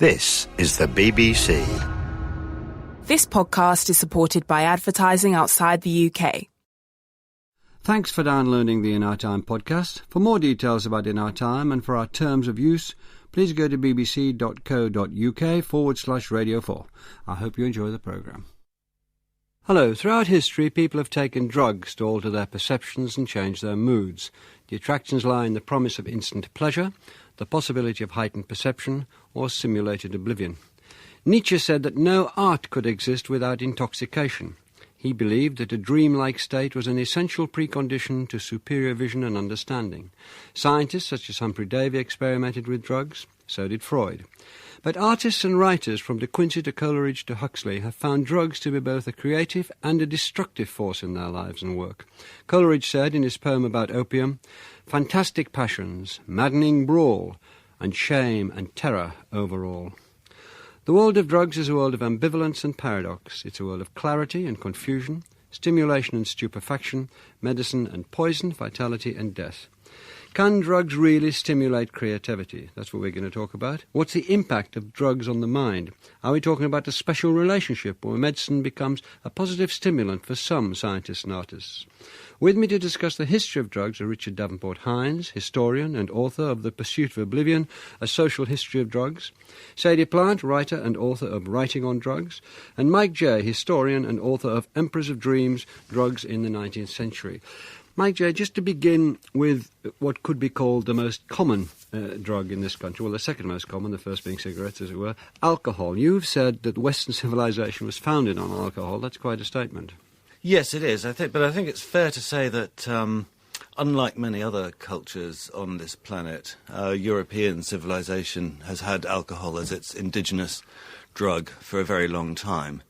This is the BBC. This podcast is supported by advertising outside the UK. Thanks for downloading the In Our Time podcast. For more details about In Our Time and for our terms of use, please go to bbc.co.uk/Radio 4. I hope you enjoy the programme. Hello. Throughout history, people have taken drugs to alter their perceptions and change their moods. The attractions lie in the promise of instant pleasure, the possibility of heightened perception, or simulated oblivion. Nietzsche said that no art could exist without intoxication. He believed that a dreamlike state was an essential precondition to superior vision and understanding. Scientists such as Humphrey Davy experimented with drugs, so did Freud. But artists and writers from De Quincey to Coleridge to Huxley have found drugs to be both a creative and a destructive force in their lives and work. Coleridge said in his poem about opium, "Fantastic passions, maddening brawl, and shame and terror over all." The world of drugs is a world of ambivalence and paradox. It's a world of clarity and confusion, stimulation and stupefaction, medicine and poison, vitality and death. Can drugs really stimulate creativity? That's what we're going to talk about. What's the impact of drugs on the mind? Are we talking about a special relationship where medicine becomes a positive stimulant for some scientists and artists? With me to discuss the history of drugs are Richard Davenport-Hines, historian and author of The Pursuit of Oblivion, A Social History of Drugs, Sadie Plant, writer and author of Writing on Drugs, and Mike Jay, historian and author of Emperors of Dreams, Drugs in the 19th Century. Mike Jay, just to begin with what could be called the most common drug in this country, well, the second most common, the first being cigarettes, as it were, alcohol. You've said that Western civilization was founded on alcohol. That's quite a statement. Yes, it is. I think it's fair to say that, unlike many other cultures on this planet, European civilization has had alcohol as its indigenous drug for a very long time.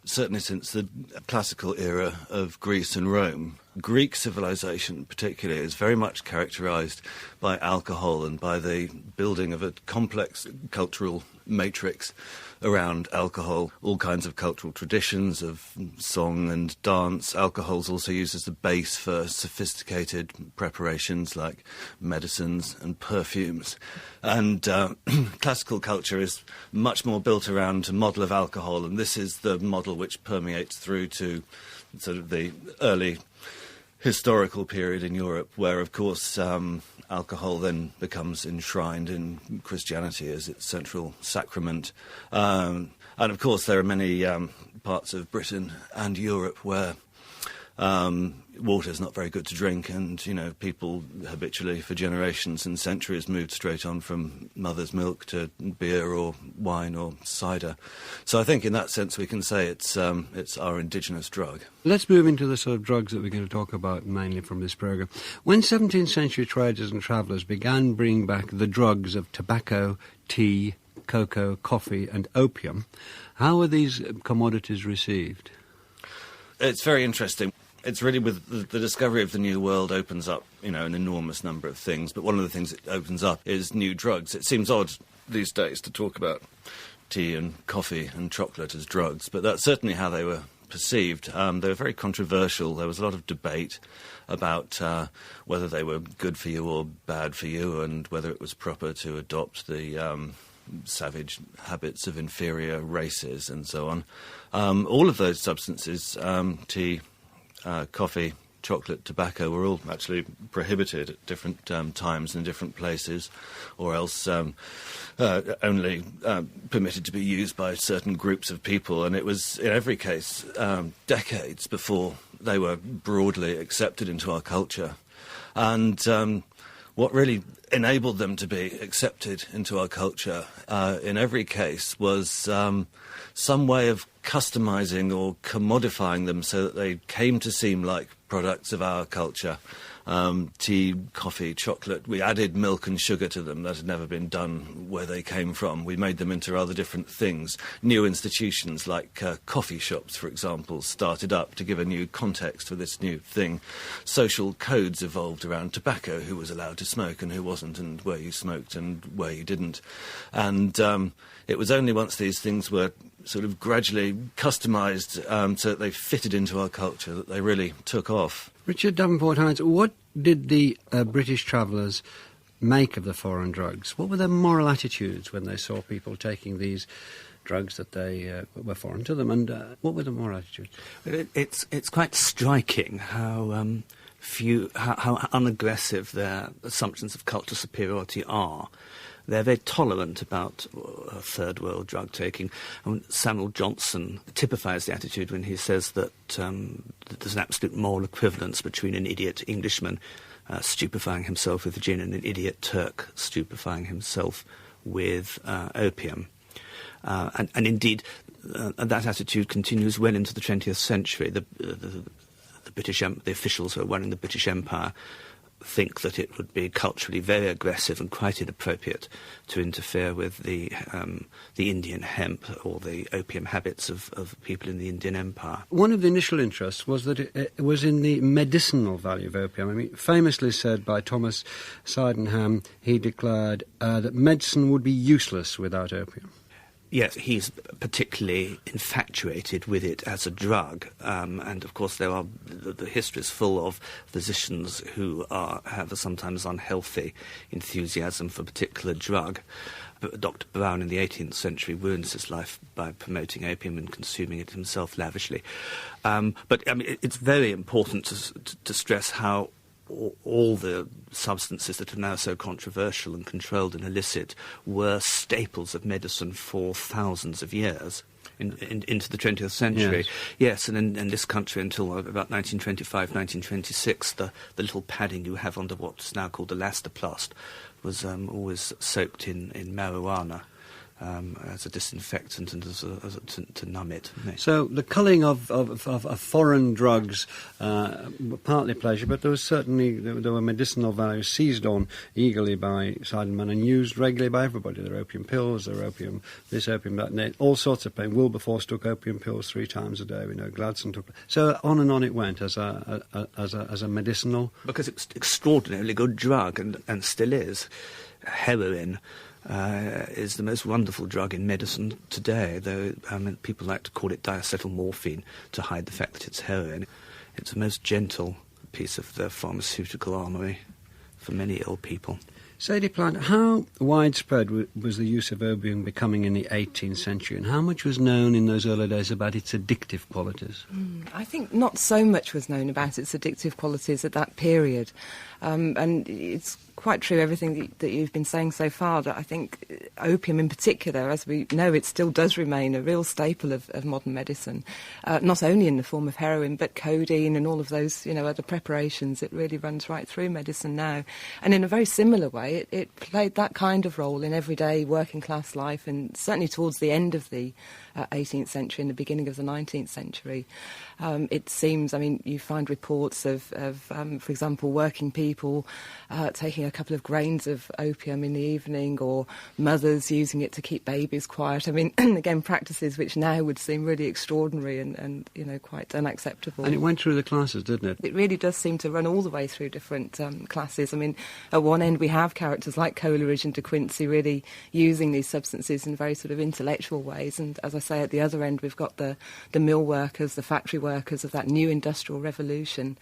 Certainly since the classical era of Greece and Rome. Greek civilization particularly is very much characterized by alcohol and by the building of a complex cultural matrix around alcohol, all kinds of cultural traditions of song and dance. Alcohol's also used as the base for sophisticated preparations like medicines and perfumes. And classical culture is much more built around a model of alcohol, and this is the model which permeates through to sort of the early historical period in Europe, where, of course, alcohol then becomes enshrined in Christianity as its central sacrament. And, of course, there are many parts of Britain and Europe where water is not very good to drink, and, people habitually for generations and centuries moved straight on from mother's milk to beer or wine or cider. So I think in that sense we can say it's our indigenous drug. Let's move into the sort of drugs that we're going to talk about mainly from this programme. When 17th century traders and travellers began bringing back the drugs of tobacco, tea, cocoa, coffee and opium, how were these commodities received? It's very interesting. It's really with the discovery of the New World opens up, an enormous number of things. But one of the things it opens up is new drugs. It seems odd these days to talk about tea and coffee and chocolate as drugs, but that's certainly how they were perceived. They were very controversial. There was a lot of debate about whether they were good for you or bad for you, and whether it was proper to adopt the savage habits of inferior races and so on. All of those substances, tea, coffee, chocolate, tobacco, were all actually prohibited at different times and different places, or else only permitted to be used by certain groups of people. And it was, in every case, decades before they were broadly accepted into our culture. And what really enabled them to be accepted into our culture, in every case, was some way of customizing or commodifying them so that they came to seem like products of our culture. Tea, coffee, chocolate, we added milk and sugar to them. That had never been done where they came from. We made them into rather different things. New institutions like coffee shops, for example, started up to give a new context for this new thing. Social codes evolved around tobacco, who was allowed to smoke and who wasn't, and where you smoked and where you didn't. And it was only once these things were sort of gradually customised so that they fitted into our culture that they really took off. Richard Davenport-Hines, what did the British travellers make of the foreign drugs? What were their moral attitudes when they saw people taking these drugs that they were foreign to them, and what were the moral attitudes? It's quite striking how how unaggressive their assumptions of cultural superiority are. They're very tolerant about third world drug taking. Samuel Johnson typifies the attitude when he says that there's an absolute moral equivalence between an idiot Englishman stupefying himself with gin and an idiot Turk stupefying himself with opium. And indeed, that attitude continues well into the 20th century. The officials who are running the British Empire think that it would be culturally very aggressive and quite inappropriate to interfere with the Indian hemp or the opium habits of people in the Indian Empire. One of the initial interests was that it was in the medicinal value of opium. I mean, famously said by Thomas Sydenham, he declared that medicine would be useless without opium. Yes, he's particularly infatuated with it as a drug, and of course the history is full of physicians who have a sometimes unhealthy enthusiasm for a particular drug. But Dr. Brown in the 18th century ruins his life by promoting opium and consuming it himself lavishly. But I mean, it's very important to stress how all the substances that are now so controversial and controlled and illicit were staples of medicine for thousands of years into the 20th century. Yes, and in this country until about 1925, 1926, the little padding you have under what's now called elastoplast was always soaked in marijuana. As a disinfectant and to numb it. So the culling of foreign drugs, partly pleasure, but there was certainly there were medicinal values seized on eagerly by Sydenham and used regularly by everybody. There were opium pills, there were opium this, opium that, all sorts of pain. Wilberforce took opium pills 3 times a day. We know Gladstone took. So on it went as a medicinal. Because it's extraordinarily good drug and still is. Heroin is the most wonderful drug in medicine today, though people like to call it diacetylmorphine to hide the fact that it's heroin. It's the most gentle piece of the pharmaceutical armoury for many ill people. Sadie Plant, how widespread was the use of opium becoming in the 18th century, and how much was known in those early days about its addictive qualities? I think not so much was known about its addictive qualities at that period. And it's quite true, everything that you've been saying so far, that I think opium in particular, as we know, it still does remain a real staple of modern medicine, not only in the form of heroin, but codeine and all of those, other preparations. It really runs right through medicine now. And in a very similar way, it played that kind of role in everyday working class life, and certainly towards the end of the 18th century and the beginning of the 19th century. It seems, you find reports of for example, working people taking a couple of grains of opium in the evening, or mothers using it to keep babies quiet. Again, practices which now would seem really extraordinary and quite unacceptable. And it went through the classes, didn't it? It really does seem to run all the way through different classes. At one end we have characters like Coleridge and De Quincey really using these substances in very sort of intellectual ways, and as I say, at the other end we've got the mill workers, the factory workers of that new industrial revolution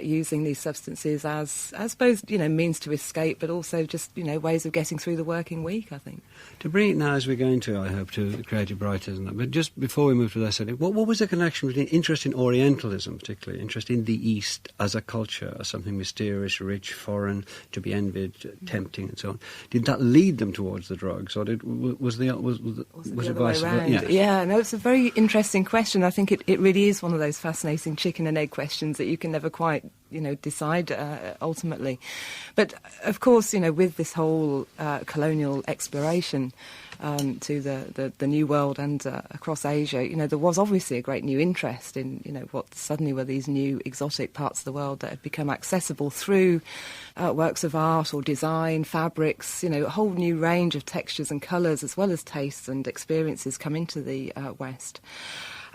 using these substances as, I suppose, means to escape, but also just, ways of getting through the working week, I think. To bring it now, as we're going to, I hope, to the creative writers, but just before we move to that setting, what was the connection between interest in Orientalism, particularly, interest in the East as a culture, as something mysterious, rich, foreign, to be envied, tempting, and so on? Did that lead them towards the drugs, or was it vice versa? Yeah, no, it's a very interesting question. I think it really is one of those fascinating chicken and egg questions that you can never quite decide ultimately. But of course, with this whole colonial exploration to the New World and across Asia, there was obviously a great new interest in, what suddenly were these new exotic parts of the world that had become accessible through works of art or design, fabrics, a whole new range of textures and colours, as well as tastes and experiences come into the West.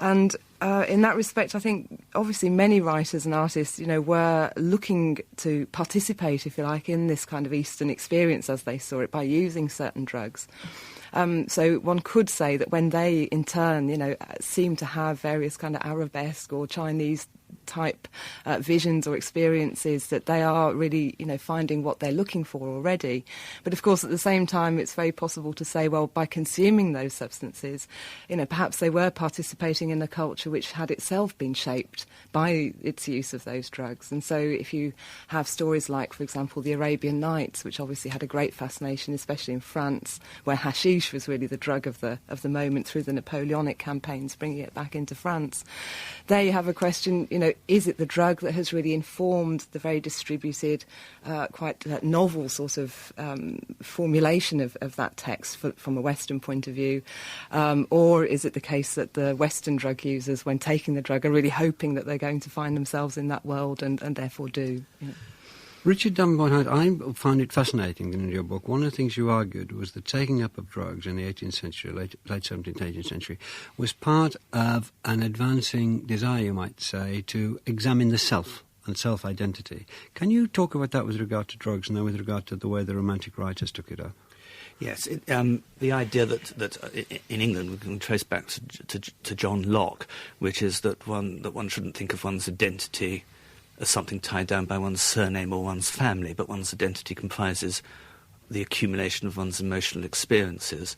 And in that respect, I think, obviously, many writers and artists, were looking to participate, if you like, in this kind of Eastern experience as they saw it by using certain drugs. So one could say that when they, in turn, seem to have various kind of arabesque or Chinese type visions or experiences, that they are really, finding what they're looking for already. But of course, at the same time, it's very possible to say, well, by consuming those substances, perhaps they were participating in a culture which had itself been shaped by its use of those drugs. And so if you have stories like, for example, the Arabian Nights, which obviously had a great fascination, especially in France, where hashish was really the drug of the moment through the Napoleonic campaigns, bringing it back into France. There you have a question, is it the drug that has really informed the very distributed, quite novel sort of formulation of that text from a Western point of view? Or is it the case that the Western drug users, when taking the drug, are really hoping that they're going to find themselves in that world and therefore do? Richard Davenport, I found it fascinating in your book. One of the things you argued was the taking up of drugs in the 18th century, late 17th, 18th century, was part of an advancing desire, you might say, to examine the self and self-identity. Can you talk about that with regard to drugs and then with regard to the way the Romantic writers took it up? Yes, the idea that in England we can trace back to John Locke, which is that one shouldn't think of one's identity as something tied down by one's surname or one's family, but one's identity comprises the accumulation of one's emotional experiences.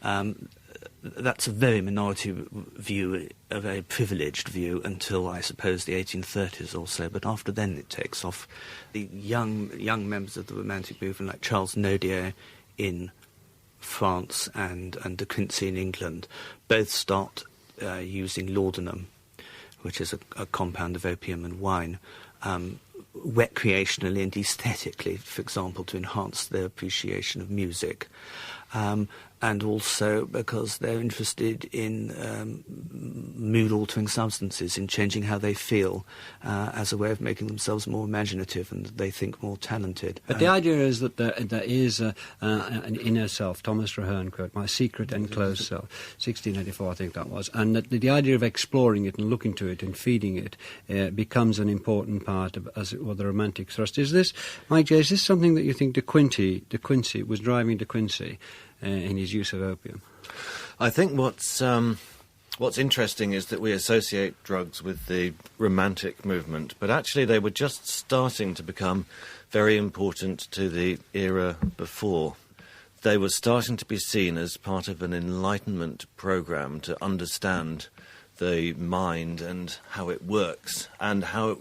That's a very minority view, a very privileged view, until, I suppose, the 1830s or so, but after then it takes off. The young members of the Romantic movement, like Charles Nodier in France and De Quincey in England, both start using laudanum, which is a compound of opium and wine, recreationally and aesthetically, for example, to enhance their appreciation of music. And also because they're interested in mood-altering substances, in changing how they feel, as a way of making themselves more imaginative and, they think, more talented. But the idea is that there is an inner self. Thomas Traherne quote, "My secret enclosed self," 1684, I think that was. And that the idea of exploring it and looking to it and feeding it becomes an important part of, as it were, the Romantic thrust. Is this, Mike J., is this something that you think De Quincey was driving De Quincey in his use of opium? I think what's interesting is that we associate drugs with the Romantic movement, but actually they were just starting to become very important to the era before. They were starting to be seen as part of an Enlightenment program to understand the mind and how it works, and how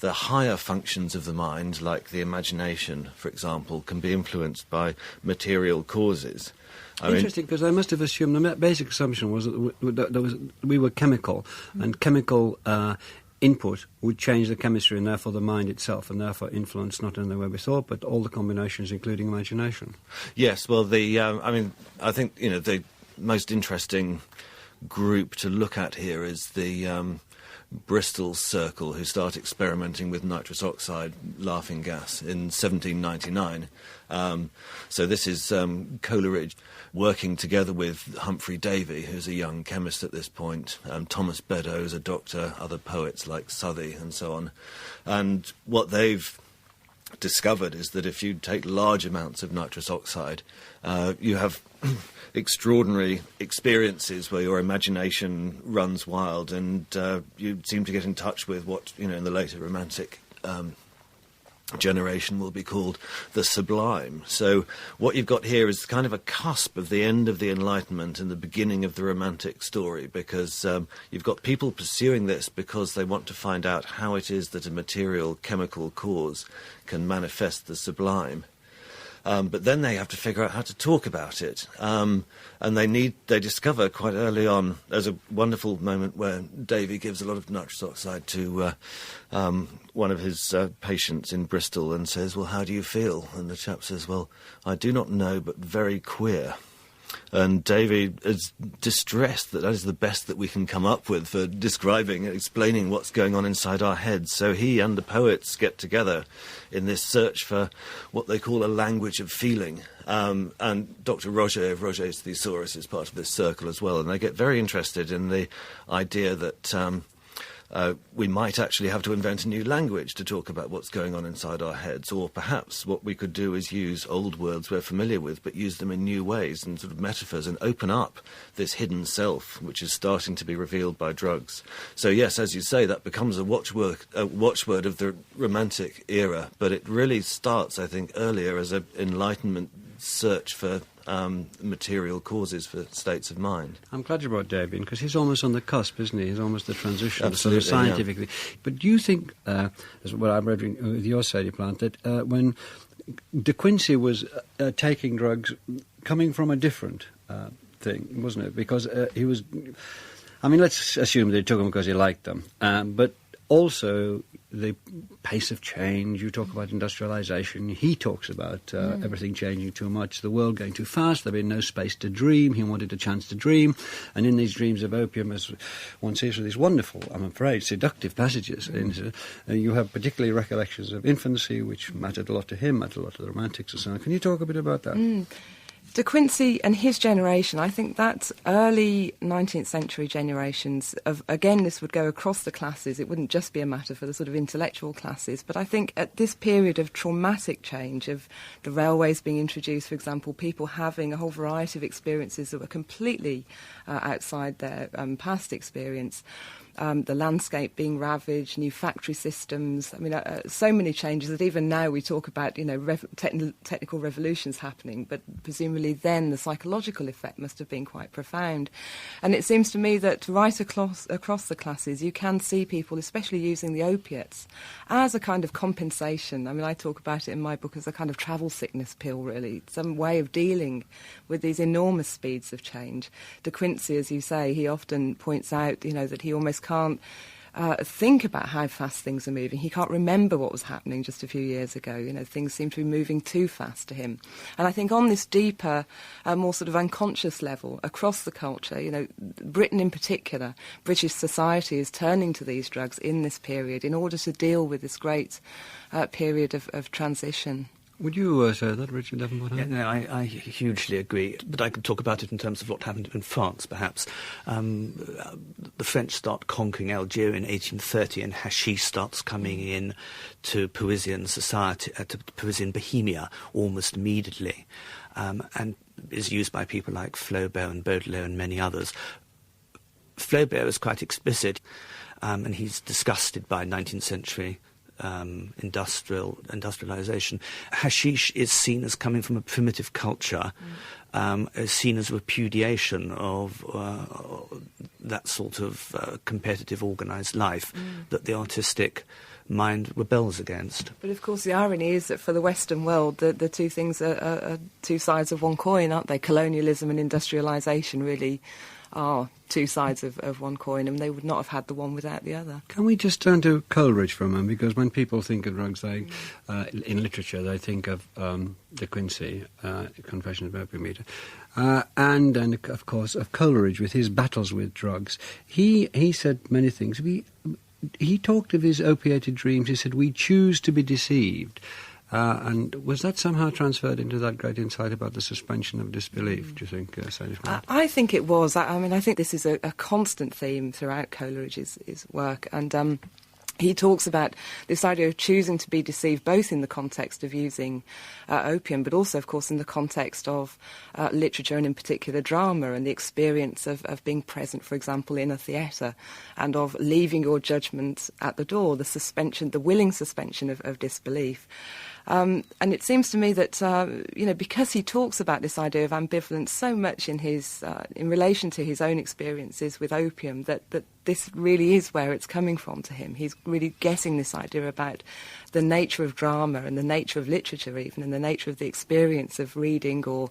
the higher functions of the mind, like the imagination, for example, can be influenced by material causes. Interesting, because I must have assumed the basic assumption was that we were chemical, and chemical input would change the chemistry and therefore the mind itself, and therefore influence not only the way we thought, but all the combinations, including imagination. Yes, well, I think the most interesting group to look at here is the Bristol Circle, who start experimenting with nitrous oxide laughing gas in 1799. So this is Coleridge working together with Humphrey Davy, who's a young chemist at this point, Thomas Beddoes, a doctor, other poets like Southey and so on. And what they've discovered is that if you take large amounts of nitrous oxide, you have extraordinary experiences where your imagination runs wild, and you seem to get in touch with what, in the later Romantic generation will be called the sublime. So what you've got here is kind of a cusp of the end of the Enlightenment and the beginning of the Romantic story, because you've got people pursuing this because they want to find out how it is that a material chemical cause can manifest the sublime. But then they have to figure out how to talk about it. And they discover quite early on, there's a wonderful moment where Davy gives a lot of nitrous oxide to one of his patients in Bristol and says, "Well, how do you feel?" And the chap says, "Well, I do not know, but very queer." And Davy is distressed that is the best that we can come up with for describing and explaining what's going on inside our heads. So he and the poets get together in this search for what they call a language of feeling. And Dr. Roger of Roger's Thesaurus is part of this circle as well. And they get very interested in the idea that we might actually have to invent a new language to talk about what's going on inside our heads, or perhaps what we could do is use old words we're familiar with, but use them in new ways and sort of metaphors, and open up this hidden self, which is starting to be revealed by drugs. So yes, as you say, that becomes a watchword of the Romantic era, but it really starts, I think, earlier as an Enlightenment search for material causes for states of mind. I'm glad you brought David in, because he's almost on the cusp, isn't he? He's almost the transition, Absolutely, sort of scientifically. Yeah. But do you think, as what I read with your Sadie Plant, that when De Quincey was taking drugs coming from a different thing, wasn't it? Because he was... I mean, let's assume they took them because he liked them, but also the pace of change. You talk about industrialisation. He talks about everything changing too much, the world going too fast, there being no space to dream. He wanted a chance to dream. And in these dreams of opium, as one sees with these wonderful, I'm afraid, seductive passages, you have particularly recollections of infancy, which mattered a lot to him, mattered a lot to the Romantics and so on. Can you talk a bit about that? De Quincey and his generation, I think that early 19th century generations of, again, this would go across the classes. It wouldn't just be a matter for the sort of intellectual classes. But I think at this period of traumatic change, of the railways being introduced, for example, people having a whole variety of experiences that were completely outside their past experience, the landscape being ravaged, new factory systems. I mean, so many changes that even now we talk about, technical revolutions happening, but presumably then the psychological effect must have been quite profound. And it seems to me that right across the classes, you can see people, especially using the opiates, as a kind of compensation. I mean, I talk about it in my book as a kind of travel sickness pill, really, some way of dealing with these enormous speeds of change. De Quincey, as you say, he often points out, that he almost can't think about how fast things are moving. He can't remember what was happening just a few years ago. Things seem to be moving too fast to him. And I think on this deeper, more sort of unconscious level, across the culture, Britain in particular, British society is turning to these drugs in this period in order to deal with this great period of transition. Would you say that, Richard Davenport? Yeah, no, I hugely agree. But I could talk about it in terms of what happened in France, perhaps. The French start conquering Algeria in 1830, and hashish starts coming in to Parisian society, to Parisian Bohemia, almost immediately, and is used by people like Flaubert and Baudelaire and many others. Flaubert is quite explicit, and he's disgusted by 19th century industrialization. Hashish is seen as coming from a primitive culture, is seen as repudiation of that sort of competitive organised life that the artistic mind rebels against. But of course the irony is that for the Western world the two things are two sides of one coin, aren't they? Colonialism and industrialisation really are two sides of one coin, and they would not have had the one without the other. Can we just turn to Coleridge for a moment? Because when people think of drugs, in literature, they think of De Quincey, Confessions of an Opium Eater, and of course of Coleridge with his battles with drugs. He said many things. He talked of his opiated dreams. He said, "We choose to be deceived." And was that somehow transferred into that great insight about the suspension of disbelief, do you think, Sadie? I think it was. I think this is a constant theme throughout Coleridge's work. And he talks about this idea of choosing to be deceived, both in the context of using opium, but also, of course, in the context of literature and, in particular, drama, and the experience of being present, for example, in a theatre, and of leaving your judgment at the door, the willing suspension of disbelief. And it seems to me that, because he talks about this idea of ambivalence so much in relation to his own experiences with opium, that this really is where it's coming from to him. He's really getting this idea about the nature of drama and the nature of literature even, and the nature of the experience of reading or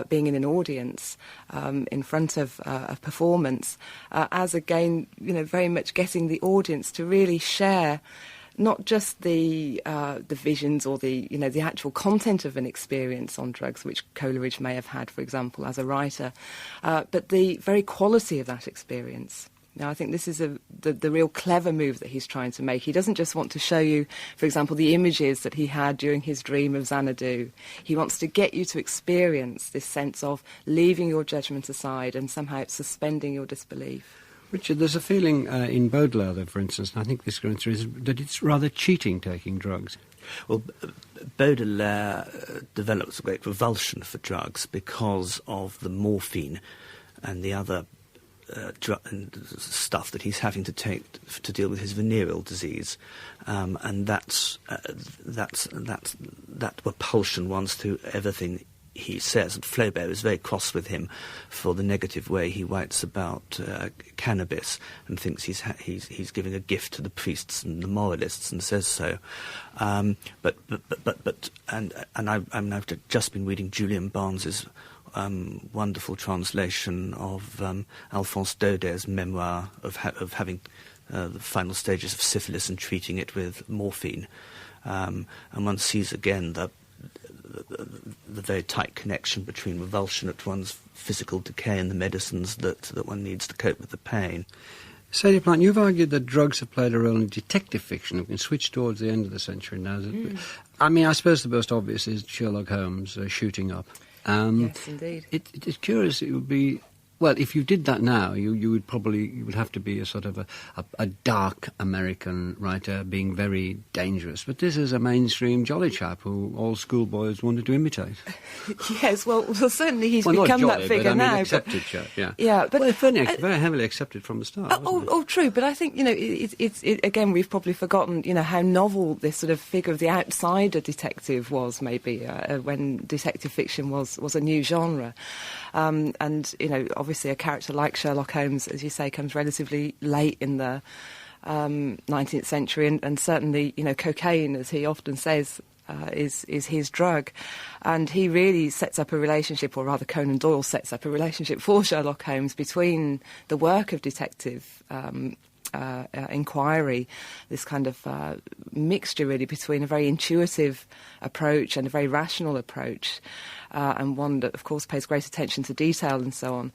being in an audience in front of a performance, as again, very much getting the audience to really share not just the visions or the actual content of an experience on drugs, which Coleridge may have had, for example, as a writer, but the very quality of that experience. Now, I think this is the real clever move that he's trying to make. He doesn't just want to show you, for example, the images that he had during his dream of Xanadu. He wants to get you to experience this sense of leaving your judgment aside and somehow suspending your disbelief. Richard, there's a feeling in Baudelaire, though, for instance, and I think this going through, is that it's rather cheating taking drugs. Well, Baudelaire develops a great revulsion for drugs because of the morphine and the other stuff that he's having to take to deal with his venereal disease, and that repulsion runs through everything he says. And Flaubert is very cross with him for the negative way he writes about cannabis and thinks he's giving a gift to the priests and the moralists, and says so. But I've just been reading Julian Barnes's wonderful translation of Alphonse Daudet's memoir of having the final stages of syphilis and treating it with morphine, and one sees again the very tight connection between revulsion at one's physical decay and the medicines that one needs to cope with the pain. Sadie Plant, you've argued that drugs have played a role in detective fiction. We can switch towards the end of the century now. I mean, I suppose the most obvious is Sherlock Holmes shooting up. Yes, indeed. It's curious. It would be... Well, if you did that now, you would have to be a sort of a dark American writer being very dangerous. But this is a mainstream jolly chap who all schoolboys wanted to imitate. Yes, well, certainly he's not become jolly, that figure but, I mean, now. accepted chap, yeah. Yeah, but well, very heavily accepted from the start. True. But I think it's again, we've probably forgotten how novel this sort of figure of the outsider detective was. Maybe when detective fiction was a new genre, and obviously a character like Sherlock Holmes, as you say, comes relatively late in the 19th century, and certainly, cocaine, as he often says, is his drug. And he really sets up a relationship, or rather Conan Doyle sets up a relationship for Sherlock Holmes between the work of detective inquiry, this kind of mixture really between a very intuitive approach and a very rational approach, and one that of course pays great attention to detail and so on,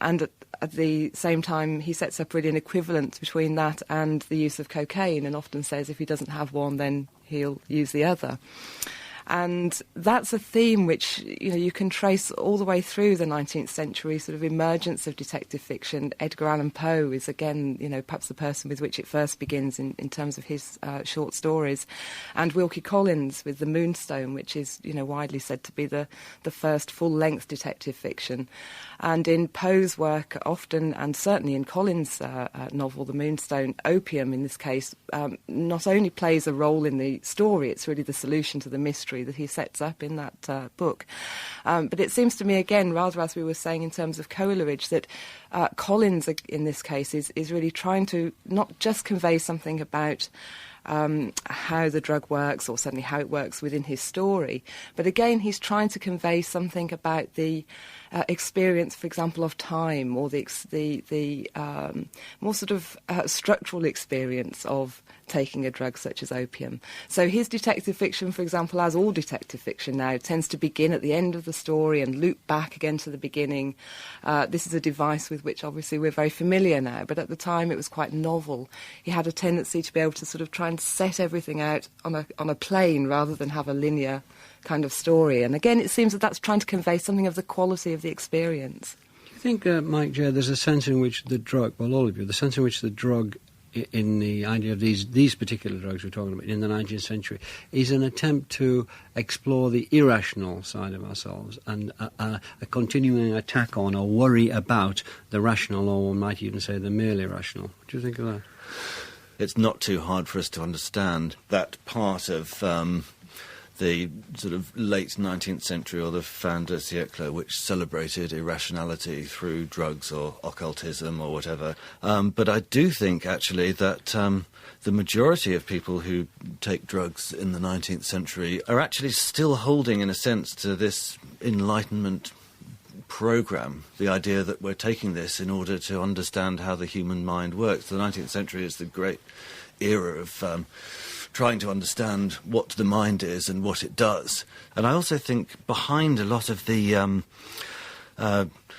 and at the same time he sets up really an equivalent between that and the use of cocaine, and often says if he doesn't have one then he'll use the other. And that's a theme which, you can trace all the way through the 19th century, sort of emergence of detective fiction. Edgar Allan Poe is, again, perhaps the person with which it first begins in terms of his short stories. And Wilkie Collins with The Moonstone, which is, widely said to be the first full-length detective fiction. And in Poe's work, often, and certainly in Collins' novel, The Moonstone, opium, in this case, not only plays a role in the story, it's really the solution to the mystery that he sets up in that book. But it seems to me, again, rather as we were saying in terms of Coleridge, that Collins, in this case, is really trying to not just convey something about how the drug works, or certainly how it works within his story, but again, he's trying to convey something about the experience, for example, of time, or the more sort of structural experience of taking a drug such as opium. So his detective fiction, for example, as all detective fiction now, tends to begin at the end of the story and loop back again to the beginning. This is a device with which obviously we're very familiar now, but at the time it was quite novel. He had a tendency to be able to sort of try and set everything out on a plane rather than have a linear kind of story. And again, it seems that that's trying to convey something of the quality of the experience. Do you think, Mike Jay, there's a sense in which the drug, well, all of you, the sense in which the drug, in the idea of these particular drugs we're talking about in the 19th century, is an attempt to explore the irrational side of ourselves, and a continuing attack on or worry about the rational, or one might even say the merely rational? What do you think of that? It's not too hard for us to understand that part of the sort of late 19th century, or the fin de siècle, which celebrated irrationality through drugs or occultism or whatever. But I do think, actually, that the majority of people who take drugs in the 19th century are actually still holding, in a sense, to this Enlightenment program, the idea that we're taking this in order to understand how the human mind works. The 19th century is the great era of trying to understand what the mind is and what it does. And I also think behind a lot of the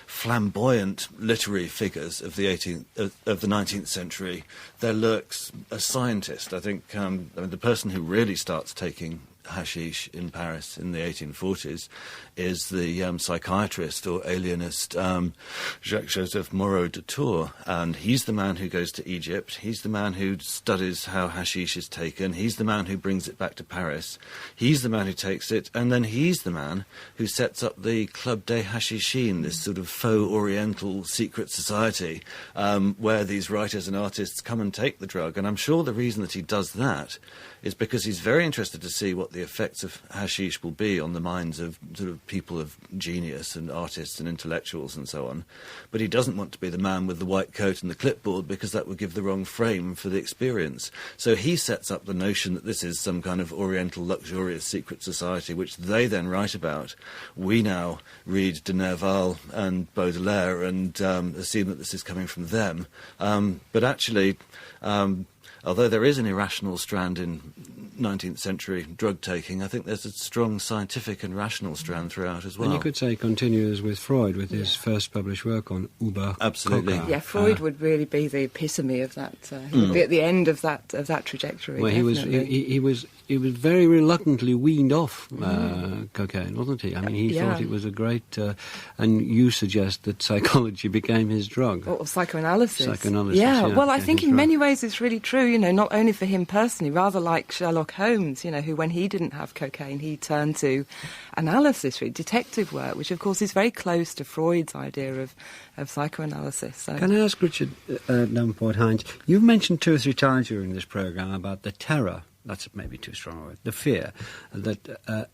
flamboyant literary figures of the 19th century, there lurks a scientist. I think the person who really starts taking hashish in Paris in the 1840s is the psychiatrist or alienist Jacques-Joseph Moreau de Tours, and he's the man who goes to Egypt, he's the man who studies how hashish is taken, he's the man who brings it back to Paris, he's the man who takes it, and then he's the man who sets up the Club des Hashishin, this sort of faux oriental secret society where these writers and artists come and take the drug. And I'm sure the reason that he does that is because he's very interested to see what the effects of hashish will be on the minds of sort of people of genius and artists and intellectuals and so on. But he doesn't want to be the man with the white coat and the clipboard, because that would give the wrong frame for the experience. So he sets up the notion that this is some kind of oriental luxurious secret society, which they then write about. We now read de Nerval and Baudelaire and assume that this is coming from them. But actually, although there is an irrational strand in 19th century drug taking, I think there's a strong scientific and rational strand throughout as well. And you could say continues with Freud, with his first published work on Uber. Absolutely. Coca. Yeah, Freud would really be the epitome of that. He would be at the end of that trajectory. Well, he was very reluctantly weaned off cocaine, wasn't he? I mean, he thought it was a great... and you suggest that psychology became his drug. Or psychoanalysis. Yeah, well, I think in many ways it's really true, not only for him personally, rather like Sherlock Holmes, who, when he didn't have cocaine, he turned to analysis, really, detective work, which, of course, is very close to Freud's idea of psychoanalysis. So. Can I ask Richard Davenport-Hines, you've mentioned 2 or 3 times during this programme about the terror, that's maybe too strong a word, the fear that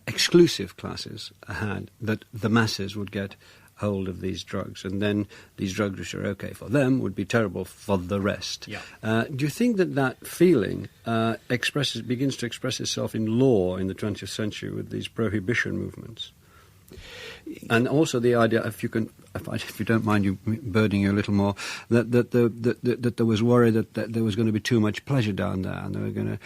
exclusive classes had, that the masses would get hold of these drugs, and then these drugs which are okay for them would be terrible for the rest. Yeah. Do you think that feeling begins to express itself in law in the 20th century with these prohibition movements? And also the idea, if you don't mind you birding you a little more, that there was worry that there was going to be too much pleasure down there, and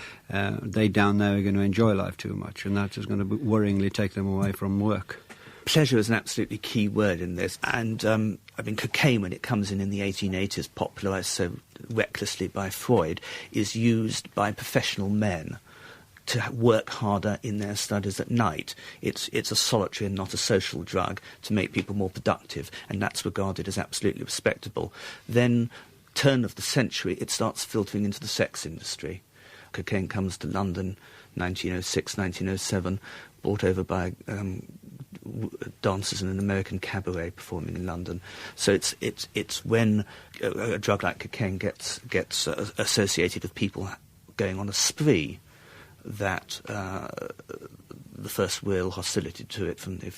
they down there are going to enjoy life too much, and that is going to worryingly take them away from work. Pleasure is an absolutely key word in this, and cocaine, when it comes in the 1880s, popularised so recklessly by Freud, is used by professional men to work harder in their studies at night. It's a solitary and not a social drug to make people more productive, and that's regarded as absolutely respectable. Then, turn of the century, it starts filtering into the sex industry. Cocaine comes to London, 1906, 1907, brought over by dancers in an American cabaret performing in London. So it's when a drug like cocaine gets associated with people going on a spree that the first real hostility to it from the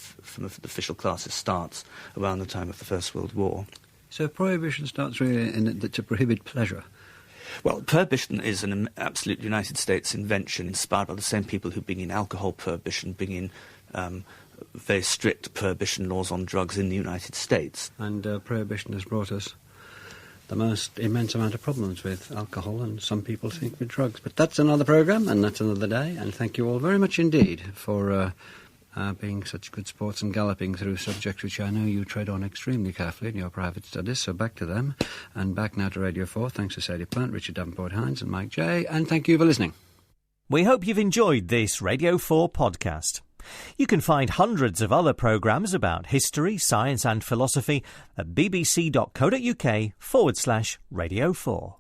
official classes starts around the time of the First World War. So prohibition starts really to prohibit pleasure. Well, prohibition is an absolute United States invention inspired by the same people who bring in alcohol prohibition, bring in very strict prohibition laws on drugs in the United States. And prohibition has brought us the most immense amount of problems with alcohol, and some people think with drugs. But that's another programme, and that's another day, and thank you all very much indeed for being such good sports and galloping through subjects which I know you tread on extremely carefully in your private studies. So back to them, and back now to Radio 4. Thanks to Sadie Plant, Richard Davenport-Hines and Mike J, and thank you for listening. We hope you've enjoyed this Radio 4 podcast. You can find hundreds of other programmes about history, science and philosophy at bbc.co.uk/Radio 4.